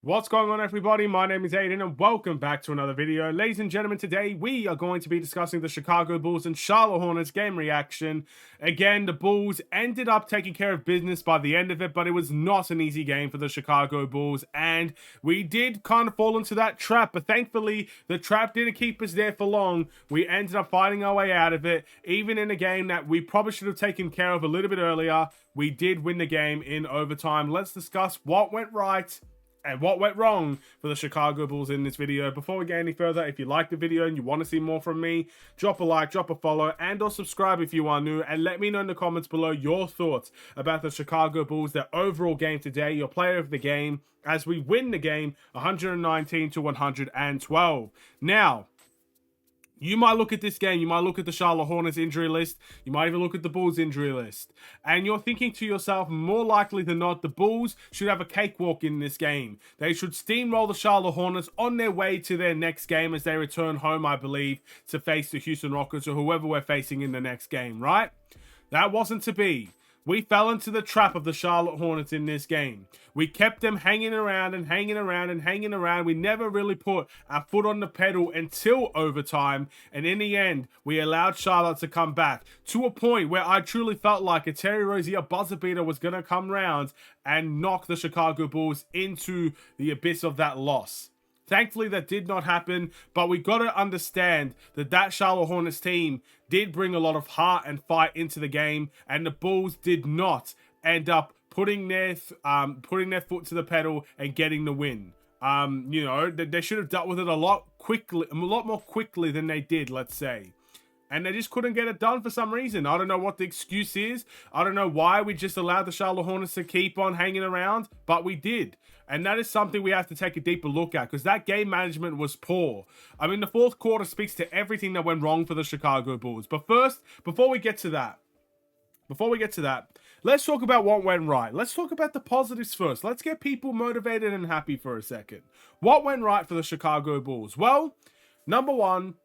What's going on, everybody? My name is Aiden and welcome back to another video. Ladies and gentlemen, today we are going to be discussing the Chicago Bulls and Charlotte Hornets game reaction. Again, the Bulls ended up taking care of business by the end of it, but it was not an easy game for the Chicago Bulls, and we did kind of fall into that trap, but thankfully the trap didn't keep us there for long. We ended up fighting our way out of it, even in a game that we probably should have taken care of a little bit earlier. We did win the game in overtime. Let's discuss what went right and what went wrong for the Chicago Bulls in this video. Before we get any further, if you like the video and you want to see more from me, drop a like, drop a follow, and or subscribe if you are new, and let me know in the comments below your thoughts about the Chicago Bulls, their overall game today, your player of the game, as we win the game 119 to 112. Now, you might look at this game, you might look at the Charlotte Hornets injury list, you might even look at the Bulls injury list, and you're thinking to yourself, more likely than not, the Bulls should have a cakewalk in this game. They should steamroll the Charlotte Hornets on their way to their next game as they return home, I believe, to face the Houston Rockets or whoever we're facing in the next game, right? That wasn't to be. We fell into the trap of the Charlotte Hornets in this game. We kept them hanging around and hanging around and hanging around. We never really put our foot on the pedal until overtime. And in the end, we allowed Charlotte to come back to a point where I truly felt like a Terry Rozier buzzer beater was going to come round and knock the Chicago Bulls into the abyss of that loss. Thankfully, that did not happen, but we got to understand that Charlotte Hornets team did bring a lot of heart and fight into the game, and the Bulls did not end up putting their foot to the pedal and getting the win. They should have dealt with it a lot more quickly than they did, let's say. And they just couldn't get it done for some reason. I don't know what the excuse is. I don't know why we just allowed the Charlotte Hornets to keep on hanging around, but we did. And that is something we have to take a deeper look at, because that game management was poor. I mean, the fourth quarter speaks to everything that went wrong for the Chicago Bulls. But first, before we get to that, let's talk about what went right. Let's talk about the positives first. Let's get people motivated and happy for a second. What went right for the Chicago Bulls? Well, number one,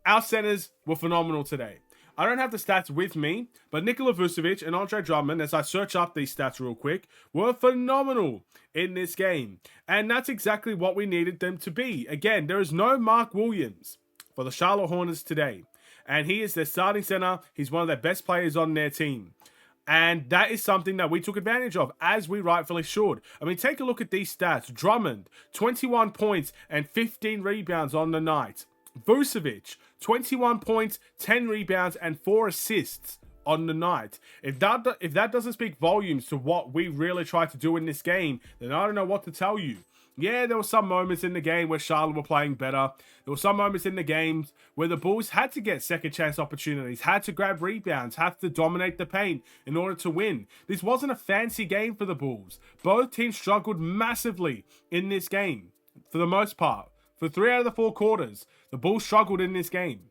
our centers were phenomenal today. I don't have the stats with me, but Nikola Vucevic and Andre Drummond, as I search up these stats real quick, were phenomenal in this game. And that's exactly what we needed them to be. Again, there is no Mark Williams for the Charlotte Hornets today. And he is their starting center. He's one of their best players on their team. And that is something that we took advantage of, as we rightfully should. I mean, take a look at these stats. Drummond, 21 points and 15 rebounds on the night. Vucevic, 21 points, 10 rebounds, and 4 assists on the night. If that doesn't speak volumes to what we really tried to do in this game, then I don't know what to tell you. Yeah, there were some moments in the game where Charlotte were playing better. There were some moments in the games where the Bulls had to get second chance opportunities, had to grab rebounds, had to dominate the paint in order to win. This wasn't a fancy game for the Bulls. Both teams struggled massively in this game, for the most part. For 3 out of the 4 quarters, the Bulls struggled in this game.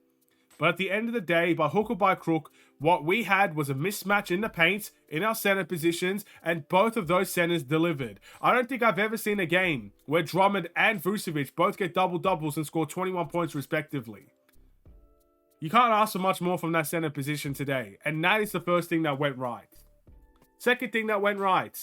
But at the end of the day, by hook or by crook, what we had was a mismatch in the paint, in our center positions, and both of those centers delivered. I don't think I've ever seen a game where Drummond and Vucevic both get double-doubles and score 21 points respectively. You can't ask for much more from that center position today, and that is the first thing that went right. Second thing that went right.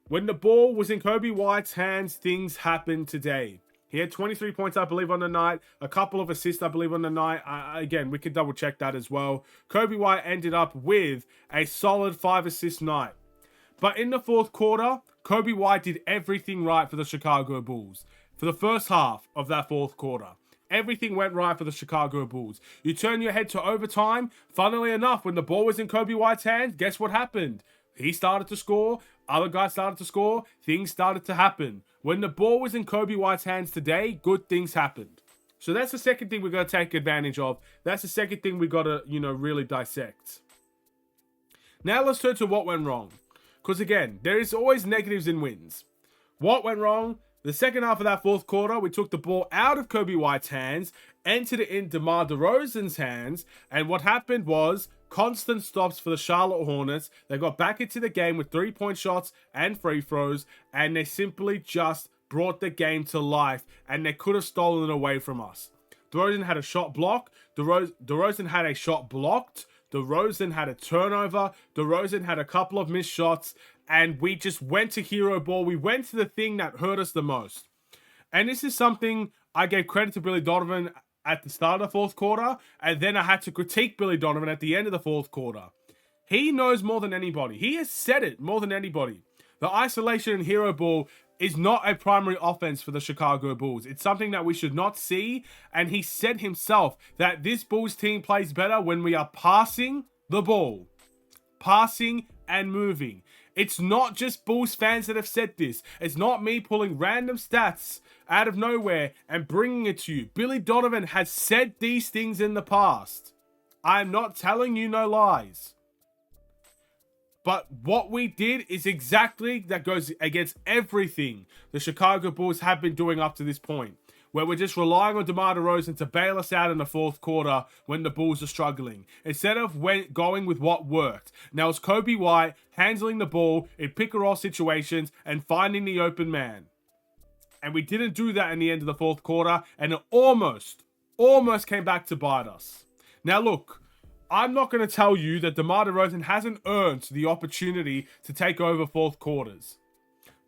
When the ball was in Kobe White's hands, things happened today. He had 23 points, I believe, on the night. A couple of assists, I believe, on the night. Again, we can double check that as well. Kobe White ended up with a solid 5-assist night. But in the fourth quarter, Kobe White did everything right for the Chicago Bulls. For the first half of that fourth quarter, everything went right for the Chicago Bulls. You turn your head to overtime. Funnily enough, when the ball was in Kobe White's hands, guess what happened? He started to score. Other guys started to score. Things started to happen. When the ball was in Kobe White's hands today, good things happened. So that's the second thing we're going to take advantage of. That's the second thing we got to, really dissect. Now let's turn to what went wrong. Because again, there is always negatives in wins. What went wrong? The second half of that fourth quarter, we took the ball out of Kobe White's hands, entered it in DeMar DeRozan's hands, and what happened was constant stops for the Charlotte Hornets. They got back into the game with 3-point shots and free throws, and they simply just brought the game to life, and they could have stolen it away from us. DeRozan had a shot blocked. DeRozan had a shot blocked DeRozan had a turnover. DeRozan had a couple of missed shots. And we just went to hero ball. We went to the thing that hurt us the most. And this is something I gave credit to Billy Donovan at the start of the fourth quarter. And then I had to critique Billy Donovan at the end of the fourth quarter. He knows more than anybody. He has said it more than anybody. The isolation and hero ball is not a primary offense for the Chicago Bulls. It's something that we should not see. And he said himself that this Bulls team plays better when we are passing the ball. Passing and moving. It's not just Bulls fans that have said this. It's not me pulling random stats out of nowhere and bringing it to you. Billy Donovan has said these things in the past. I'm not telling you no lies. But what we did is exactly that goes against everything the Chicago Bulls have been doing up to this point, where we're just relying on DeMar DeRozan to bail us out in the fourth quarter when the Bulls are struggling, instead of going with what worked. Now it's Kobe White handling the ball in pick-and-roll situations and finding the open man. And we didn't do that in the end of the fourth quarter, and it almost came back to bite us. Now look, I'm not going to tell you that DeMar DeRozan hasn't earned the opportunity to take over fourth quarters.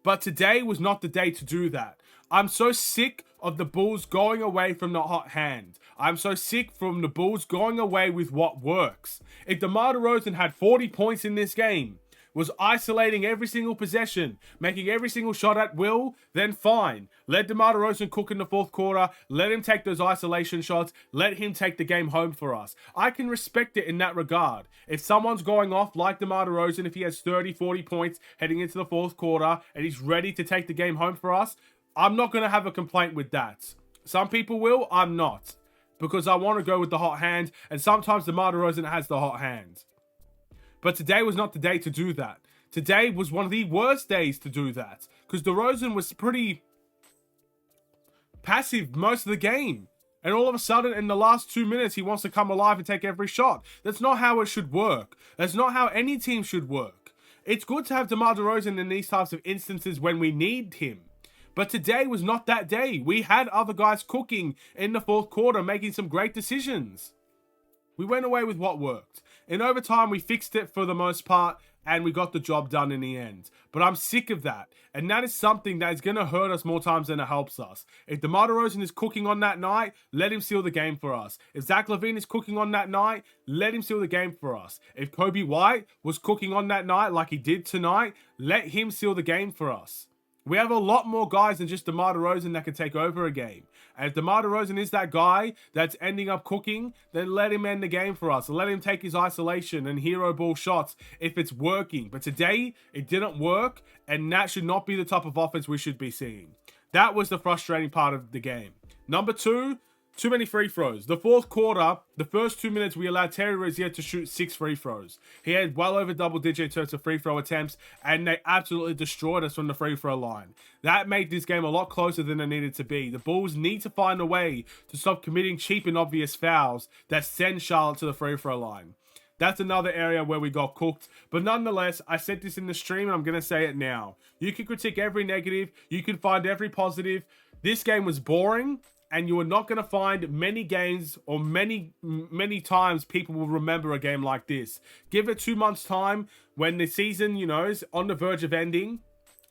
But today was not the day to do that. I'm so sick of the Bulls going away from the hot hand. I'm so sick from the Bulls going away with what works. If DeMar DeRozan had 40 points in this game, was isolating every single possession, making every single shot at will, then fine. Let DeMar DeRozan cook in the fourth quarter. Let him take those isolation shots. Let him take the game home for us. I can respect it in that regard. If someone's going off like DeMar DeRozan, if he has 30, 40 points heading into the fourth quarter and he's ready to take the game home for us, I'm not going to have a complaint with that. Some people will, I'm not. Because I want to go with the hot hand, and sometimes DeMar DeRozan has the hot hand. But today was not the day to do that. Today was one of the worst days to do that. Because DeRozan was pretty passive most of the game. And all of a sudden, in the last 2 minutes, he wants to come alive and take every shot. That's not how it should work. That's not how any team should work. It's good to have DeMar DeRozan in these types of instances when we need him. But today was not that day. We had other guys cooking in the fourth quarter, making some great decisions. We went away with what worked. In overtime, we fixed it for the most part, and we got the job done in the end. But I'm sick of that. And that is something that is going to hurt us more times than it helps us. If DeMar DeRozan is cooking on that night, let him seal the game for us. If Zach LaVine is cooking on that night, let him seal the game for us. If Kobe White was cooking on that night like he did tonight, let him seal the game for us. We have a lot more guys than just DeMar DeRozan that can take over a game. And if DeMar DeRozan is that guy that's ending up cooking, then let him end the game for us. Let him take his isolation and hero ball shots if it's working. But today, it didn't work, and that should not be the type of offense we should be seeing. That was the frustrating part of the game. Number two, too many free throws. The fourth quarter, the first 2 minutes, we allowed Terry Rozier to shoot 6 free throws. He had well over double digit in terms of free throw attempts, and they absolutely destroyed us from the free throw line. That made this game a lot closer than it needed to be. The Bulls need to find a way to stop committing cheap and obvious fouls that send Charlotte to the free throw line. That's another area where we got cooked. But nonetheless, I said this in the stream, and I'm going to say it now. You can critique every negative. You can find every positive. This game was boring. And you are not going to find many games or many times people will remember a game like this. Give it 2 months' time when the season, is on the verge of ending.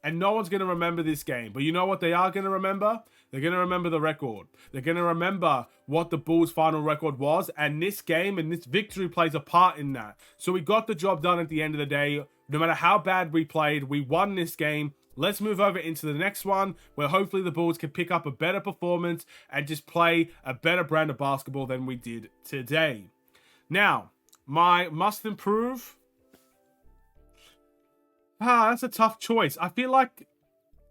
And no one's going to remember this game. But you know what they are going to remember? They're going to remember the record. They're going to remember what the Bulls' final record was. And this game and this victory plays a part in that. So we got the job done at the end of the day. No matter how bad we played, we won this game. Let's move over into the next one, where hopefully the Bulls can pick up a better performance and just play a better brand of basketball than we did today. Now, my must improve. That's a tough choice. I feel like,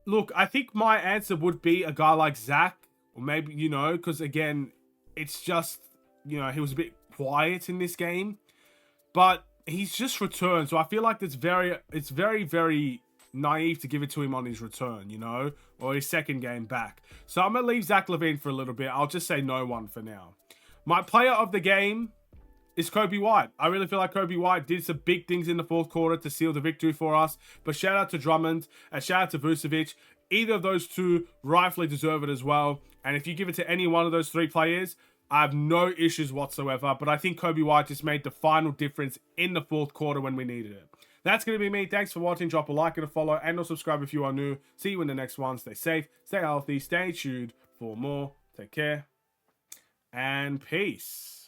look, I think my answer would be a guy like Zach, or maybe, because again, it's just, he was a bit quiet in this game, but he's just returned. So I feel like it's very, very naive to give it to him on his return, or his second game back. So I'm going to leave Zach LaVine for a little bit. I'll just say no one for now. My player of the game is Kobe White. I really feel like Kobe White did some big things in the fourth quarter to seal the victory for us. But shout out to Drummond and shout out to Vucevic. Either of those two rightfully deserve it as well. And if you give it to any one of those three players, I have no issues whatsoever, but I think Kobe White just made the final difference in the fourth quarter when we needed it. That's going to be me. Thanks for watching. Drop a like and a follow, and or subscribe if you are new. See you in the next one. Stay safe, stay healthy, stay tuned for more. Take care, and peace.